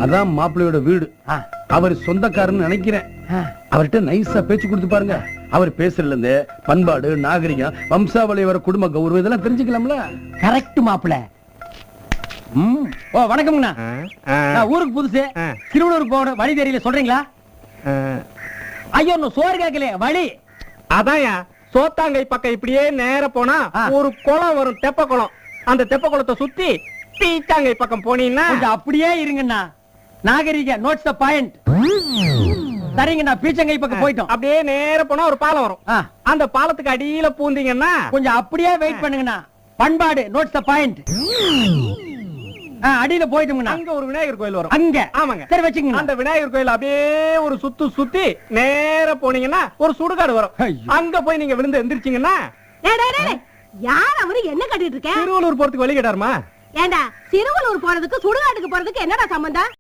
அதான் மாப்பிள்ளையோட வீடு. அவர் சொந்தக்காரன்னு நினைக்கிறேன். அவர்கிட்ட நைஸா பேச்சு கொடுத்து பாருங்க. அவர் பேசுறதுல இருந்து பண்பாடு, நாகரிகம், வம்சாவளி, வர குடும்ப கௌரவம் இதெல்லாம் தெரிஞ்சுக்கலாம்ல. கரெக்ட் மாப்பிள்ள. ஓ வணக்கம்ண்ணா. நான் ஊருக்கு புதுசு, திருவள்ளூருக்கு போகணும், வழி தெரியல, சொல்றீங்களா? ஐயோ சோறு கேட்கல, வழி அதான்யா சோத்தாங்கை பக்கம் இப்படியே நேர போனா ஒரு குளம் வரும், தெப்ப குளம். அந்த தெப்ப குளத்தை சுத்தி பீச்சாங்கை பக்கம் போனீங்கன்னா கொஞ்சம் அப்படியே இருங்கண்ணா. நாகரிக நோட்ஸ் த பாயிண்ட். சரிங்கண்ணா, பீச்சங்கை பக்கம் போயிட்டோம். அப்படியே நேர போனா ஒரு பாலம் வரும். அந்த பாலத்துக்கு அடியில பூந்தீங்கன்னா கொஞ்சம் அப்படியே வெயிட் பண்ணுங்கண்ணா. பண்பாடு நோட்ஸ் த பாயிண்ட். அடியில போயிட்டோம்னா அங்க ஒரு விநாயகர் கோயில் வரும். அங்க ஆமாங்க, சரி வச்சுக்கோங்க. அந்த விநாயகர் கோயில் அப்படியே ஒரு சுத்தி நேர போனீங்கன்னா ஒரு சுடுகாடு வரும். அங்க போய் நீங்க விழுந்து எந்திரிச்சீங்கன்னா யார் அவரு என்ன கட்டிட்டு இருக்க? திருவள்ளூர் போறதுக்கு வழி கேட்டாருமா? ஏண்டா திருவள்ளூர் போறதுக்கு சுடுகாட்டுக்கு போறதுக்கு என்னடா சம்பந்தம்?